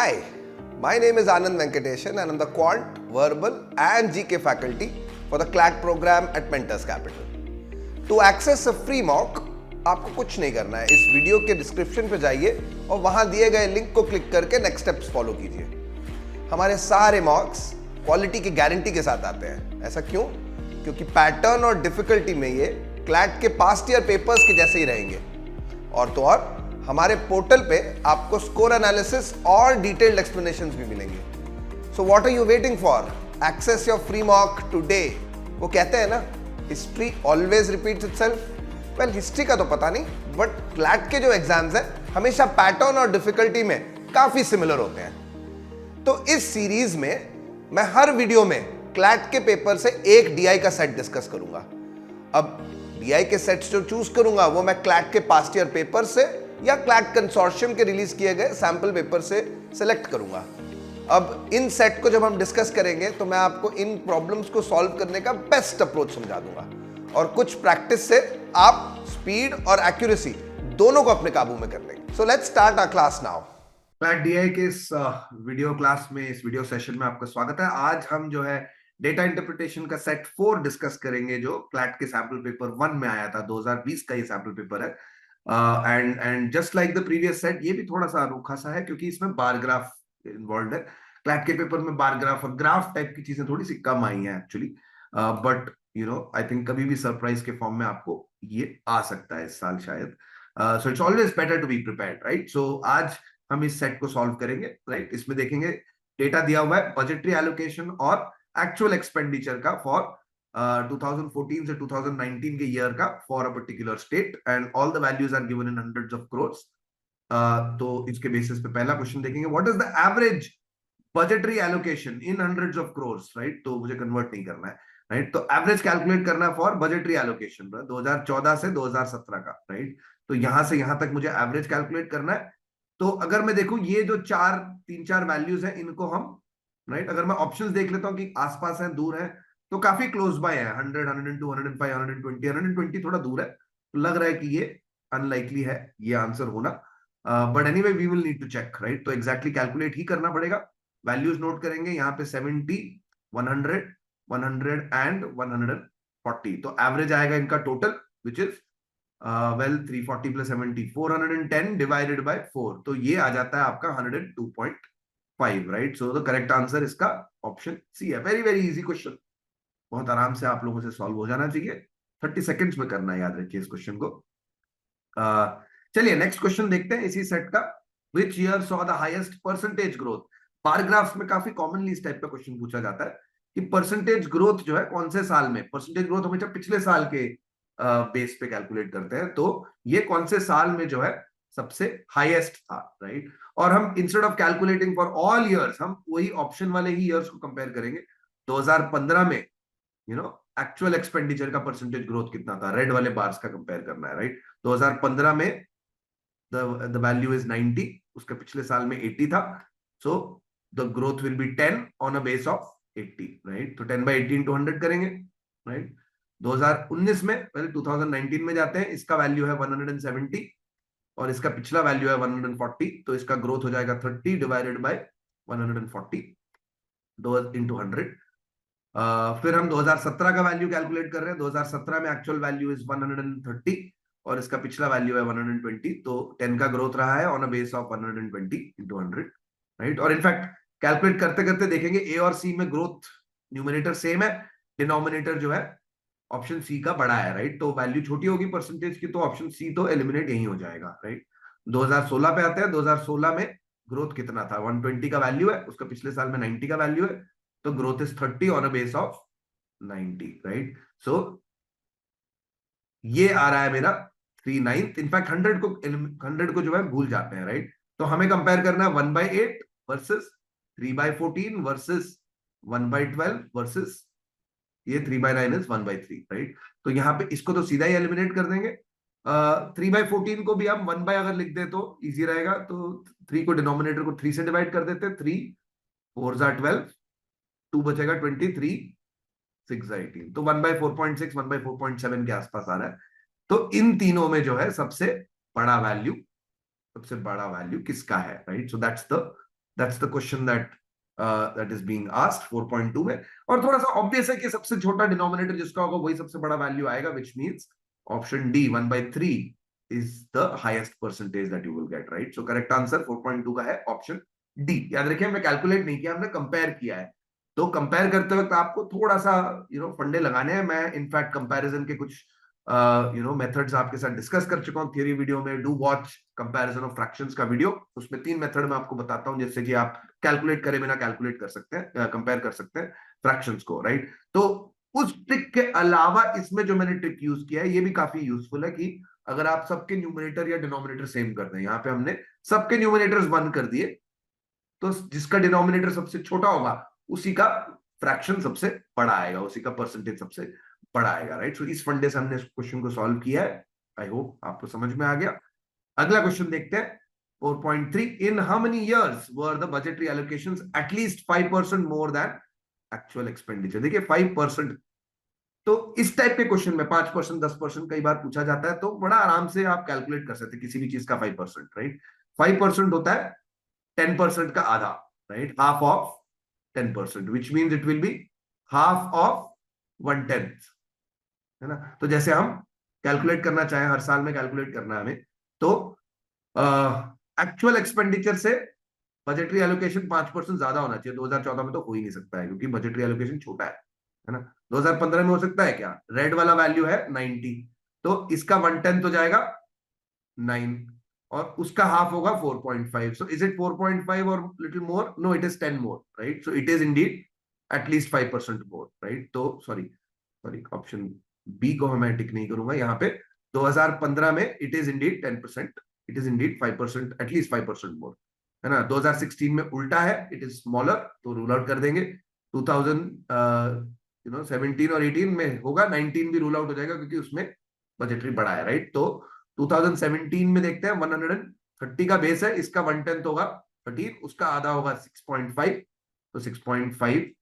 Hi, my name is Anand Venkateshan and I'm the Quant, Verbal and GK faculty for the CLAT program at Mentors Capital. To access a free mock, आपको कुछ नहीं करना है, इस video के description पे जाइए और वहां दिए गए लिंक को क्लिक करके नेक्स्ट स्टेप्स फॉलो कीजिए। हमारे सारे मॉक्स क्वालिटी की गारंटी के साथ आते हैं। ऐसा क्यों? क्योंकि पैटर्न और डिफिकल्टी में ये क्लैट के पास्ट ईयर पेपर्स के जैसे ही रहेंगे। और तो और हमारे पोर्टल पे आपको स्कोर एनालिसिस और डिटेल्ड एक्सप्लेनेशंस भी मिलेंगे। So what are you waiting for? Access your free mock today. वो कहते हैं ना, history always repeats itself. Well, history का तो पता नहीं, बट क्लैट के जो एग्जाम्स हैं हमेशा पैटर्न और डिफिकल्टी में काफी सिमिलर होते हैं। तो इस सीरीज में मैं हर वीडियो में क्लैट के पेपर से एक डीआई का सेट डिस्कस करूंगा। अब डीआई के सेट्स जो चूज करूंगा वो मैं क्लैट के पास्ट ईयर पेपर से या क्लैट कंसोर्शियम के रिलीज किए गए सैंपल पेपर से सिलेक्ट करूंगा। अब इन सेट को जब हम डिस्कस करेंगे तो मैं आपको इन प्रॉब्लम्स को सॉल्व करने का बेस्ट अप्रोच समझा दूंगा और कुछ प्रैक्टिस से आप स्पीड और एक्यूरेसी दोनों को अपने काबू में कर लेंगे। So let's start our class now. CLAT DI के इस वीडियो क्लास में, इस वीडियो सेशन में आपका स्वागत है। आज हम जो है डेटा इंटरप्रिटेशन का सेट 4 डिस्कस करेंगे, जो क्लैट के सैंपल पेपर 1 में आया था। 2020 का ये सैंपल पेपर है। And just like the previous set, ये भी थोड़ा सा अनोखा सा है क्योंकि इसमें बार ग्राफ इन्वॉल्व है। क्लैट के पेपर में बार ग्राफ और ग्राफ टाइप की चीजें थोड़ी सी कम आई हैं actually, but you know I think कभी भी सरप्राइज के फॉर्म में आपको ये आ सकता है इस साल शायद। So it's always better to be prepared, right? So आज हम इस सेट को सॉल्व करेंगे, राइट? इसमें देखेंगे डेटा दिया हुआ है बजटरी एलोकेशन और एक्चुअल एक्सपेंडिचर का फॉर 2014 से 2019 के ईयर का for a particular state, and all the values are given in hundreds of crores. तो इसके बेसिस पे पहला क्वेश्चन देखेंगे, what is the average budgetary allocation in hundreds of crores, right? तो मुझे कन्वर्ट नहीं करना है, राइट? तो एवरेज कैलकुलेट करना है फॉर बजटरी एलोकेशन 2014 से 2017 का, राइट? तो यहां से यहां तक मुझे एवरेज कैलकुलेट करना है। तो अगर मैं देखूं ये जो तीन चार वैल्यूज हैं, इनको हम, राइट, अगर मैं ऑप्शंस देख लेता हूं कि आसपास हैं, दूर हैं, तो काफी क्लोज बाय है। 100, 102, 105, 120, 120 थोड़ा दूर है, तो लग रहा है कि ये अनलाइकली है ये आंसर होना। But anyway we will need to check, right? तो एग्जैक्टली कैलकुलेट ही करना पड़ेगा। वैल्यूज नोट करेंगे यहाँ पे 70, 100, 100 एंड 140। तो एवरेज आएगा इनका total, which is well 340 plus 70, 410 divided by 4। तो ये आ जाता है आपका 102.5, right? So the correct answer इसका ऑप्शन सी है। वेरी वेरी इजी क्वेश्चन, बहुत आराम से आप लोगों से सॉल्व हो जाना चाहिए। 30 सेकेंड्स में करना है, याद रखिए इस क्वेश्चन को। चलिए नेक्स्ट क्वेश्चन देखते हैं इसी सेट का। Which year saw the highest percentage growth? Bar graphs में काफी कॉमनली इस टाइप का क्वेश्चन पूछा जाता है कि परसेंटेज ग्रोथ जो है कौन से साल में। परसेंटेज ग्रोथ हमेशा पिछले साल के बेस पे कैलकुलेट करते हैं, तो ये कौन से साल में जो है सबसे हाईएस्ट था, राइट? और हम instead of calculating for all years, हम वही ऑप्शन वाले ही ईयर्स को कंपेयर करेंगे। 2015 में यू नो एक्चुअल एक्सपेंडिचर का परसेंटेज ग्रोथ कितना था, रेड वाले बार्स का कंपेयर करना है, राइट? 2015 में द वैल्यू इज 90, उसके पिछले साल में 80 था, so the growth will be 10 on a base of 80, right? तो 10 बाई 80 इंटू 100 करेंगे, राइट? 2019 में, पहले 2019 में जाते हैं, इसका वैल्यू है 170 और इसका पिछला वैल्यू है 140, तो इसका ग्रोथ हो जाएगा 30 डिवाइडेड बाय 140 इंटू 100। फिर हम 2017 का वैल्यू कैलकुलेट कर रहे हैं। 2017 में एक्चुअल वैल्यू इज 130 और इसका पिछला वैल्यू है 120, तो 10 का ग्रोथ रहा है on a base of 120 into 100, right? और इनफैक्ट कैलकुलेट करते करते देखेंगे ए और सी में ग्रोथ, न्यूमरेटर सेम है, डिनोमिनेटर जो है ऑप्शन सी का बड़ा है, राइट? तो वैल्यू छोटी होगी परसेंटेज की, तो ऑप्शन सी तो एलिमिनेट यही हो जाएगा, राइट? 2016 पे आते हैं। 2016 में ग्रोथ कितना था? 120 का वैल्यू है, उसका पिछले साल में 90 का वैल्यू है, तो growth is 30 on a base of 90, right? So ये आ रहा है मेरा 3/9। इनफैक्ट 100 को जो है भूल जाते हैं, राइट? तो हमें कंपेयर करना है 1/8 वर्सेस 3/14 वर्सेस 1/12 वर्सेस ये 3/9 इज 1/3, राइट? तो यहाँ पे इसको तो सीधा ही एलिमिनेट कर देंगे। 3/14 को भी हम 1 बाय अगर लिख दे तो इजी रहेगा, तो 3 को डिनोमिनेटर को 3 से डिवाइड कर देते हैं। 3 4 12, 2 बचेगा 23, 6 18, तो 1/4.6, 1/4.7 के आसपास आ रहा है। तो इन तीनों में जो है सबसे बड़ा वैल्यू किसका है, right? So that's the that's the question that is being asked 4.2 में। और थोड़ा सा ऑब्वियस है कि सबसे छोटा डिनोमिनेटर जिसका होगा वही सबसे बड़ा वैल्यू आएगा, which means option D 1/3 is the highest percentage that you will get, right? So correct answer 4.2 का है ऑप्शन डी। याद रखिए हमने कैलकुलेट नहीं किया, हमने कंपेयर किया है। तो कंपेयर करते वक्त आपको थोड़ा सा फंडे लगाने हैं। मैं इनफैक्ट कंपैरिजन के कुछ मेथड्स आपके साथ डिस्कस कर चुका हूं थियरी वीडियो में। Do watch comparison of fractions का वीडियो, उसमें 3 मेथड मैं आपको बताता हूं जिससे कि आप कैलकुलेट करे बिना कैलकुलेट कर सकते हैं, कंपेयर कर सकते हैं फ्रैक्शंस को, राइट? तो उस ट्रिक के अलावा इसमें जो मैंने ट्रिक यूज किया है ये भी काफी यूजफुल है कि अगर आप सबके न्यूमरेटर या डिनोमिनेटर सेम कर दें, यहाँ पे हमने सबके न्यूमरेटर्स 1 कर दिए, तो जिसका डिनोमिनेटर सबसे छोटा होगा उसी का फ्रैक्शन सबसे बड़ा आएगा, उसी का परसेंटेज सबसे बड़ा आएगा, राइट? सो इस फंडे से हमने इस क्वेश्चन को सॉल्व किया है। आई होप आपको समझ में आ गया। अगला क्वेश्चन देखते हैं 4.3। In how many years were the budgetary allocations at least 5% more than actual expenditure? देखिए 5%, तो इस टाइप के क्वेश्चन में 5%, 10% कई बार पूछा जाता है, तो बड़ा आराम से आप कैलकुलेट कर सकते हैं किसी भी चीज का 5%, राइट? 5% होता है 10% का आधा, right? Half of 10%, which means it will be half of 1/10, है ना? तो जैसे हम कैलकुलेट करना चाहें, हर साल में कैलकुलेट करना है हमें, तो एक्चुअल एक्सपेंडिचर से बजटरी एलोकेशन 5% ज्यादा होना चाहिए। 2014 में तो हो ही नहीं सकता है क्योंकि बजटरी एलोकेशन छोटा है ना? 2015 में हो सकता है क्या? रेड वाला वैल्यू है 90, तो इसका 1/10 हो जाएगा 9 और उसका हाफ होगा 4.5। सो इज इट 4.5 और little more? No, it is 10 more, right? So it is indeed at least 5% more, right? तो सॉरी ऑप्शन बी को मैं टिक नहीं करूंगा यहाँ पे। 2015 में it is indeed 10%, it is indeed 5%, at least 5% more, है ना? 2016 में उल्टा है, इट इज स्मॉलर, तो रूल आउट कर देंगे। 2017 और 18 में होगा, 19 भी रूल आउट हो जाएगा क्योंकि उसमें बजटरी बढ़ा है, राइट? तो 2017 में देखते हैं 130 का बेस है, इसका 1/10 होगा 13, उसका आधा होगा 6.5, तो 6.5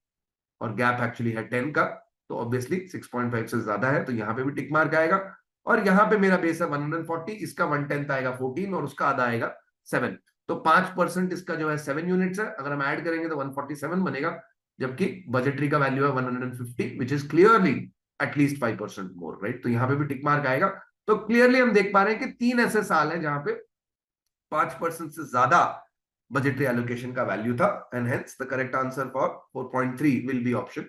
और गैप एक्चुअली है 10 का, तो ऑब्वियसली 6.5 से ज्यादा है, तो यहाँ पे भी टिक मार्क आएगा। और यहाँ पे मेरा बेस है 140, इसका 1/10 आएगा 14 और उसका आधा आएगा 7, तो 5% इसका जो है 7 यूनिट्स है। अगर हम ऐड करेंगे तो 147 बनेगा, जबकि बजटरी का वैल्यू है 150, which is clearly at least 5% more, right? तो यहाँ पे भी टिक मार्क आएगा। तो क्लियरली हम देख पा रहे हैं कि 3 ऐसे साल हैं जहां पे 5% से ज्यादा बजटरी एलोकेशन का वैल्यू था, and hence the correct answer for 4.3 will be option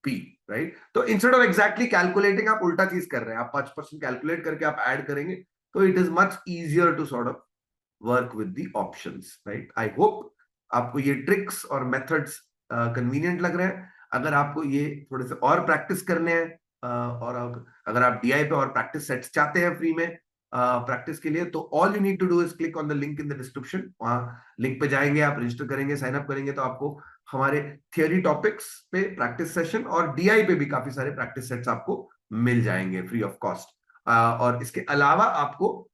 P, right? तो इंस्टेड ऑफ एग्जैक्टली कैलकुलेटिंग आप उल्टा चीज कर रहे हैं, आप 5% कैलकुलेट करके आप ऐड करेंगे, तो it is much easier to sort of work with the options, right? I hope आपको ये ट्रिक्स और मेथड्स कन्वीनियंट लग रहे हैं। अगर आपको ये थोड़े से और प्रैक्टिस करने हैं, और अगर आप डीआई पे और प्रैक्टिस सेट्स चाहते हैं फ्री में प्रैक्टिस के लिए, तो all you need to do is click on the link in the description. वहां लिंक पे जाएंगे, आप रजिस्टर करेंगे, साइन अप करेंगे, तो आपको हमारे थियोरी टॉपिक्स पे प्रैक्टिस सेशन और डीआई पे भी काफी सारे प्रैक्टिस सेट्स आपको मिल जाएंगे फ्री ऑफ कॉस्ट। और इसके अलावा आपको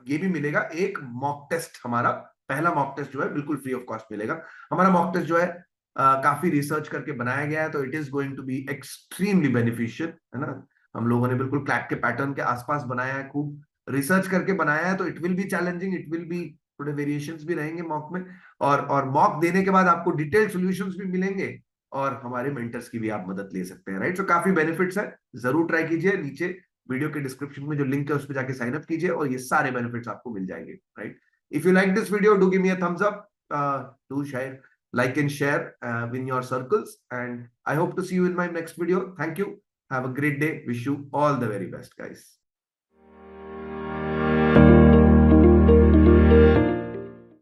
ये भी मिलेगा, एक मॉक टेस्ट, हमारा पहला मॉक टेस्ट जो है बिल्कुल फ्री ऑफ कॉस्ट मिलेगा। हमारा मॉक टेस्ट जो है काफी रिसर्च करके बनाया गया है, तो it is going to be extremely beneficial, है ना? हम लोगों ने बिल्कुल क्लैक के पैटर्न के आसपास बनाया है, खूब रिसर्च करके बनाया है, तो it will be challenging, it will be थोड़े वेरिएशंस भी रहेंगे मॉक में, और मॉक देने के बाद आपको डिटेल्ड सॉल्यूशंस भी मिलेंगे और हमारे मेंटर्स की भी आप मदद ले सकते हैं, राइट? सो काफी बेनिफिट्स है, जरूर ट्राई कीजिए। नीचे वीडियो के डिस्क्रिप्शन में जो लिंक है उस पर जाके साइन अप कीजिए और ये सारे बेनिफिट्स आपको मिल जाएंगे, right? If you like this video, do give me a thumbs up, do share, like and share in your circles, and I hope to see you in my next video. Thank you, have a great day, wish you all the very best, guys.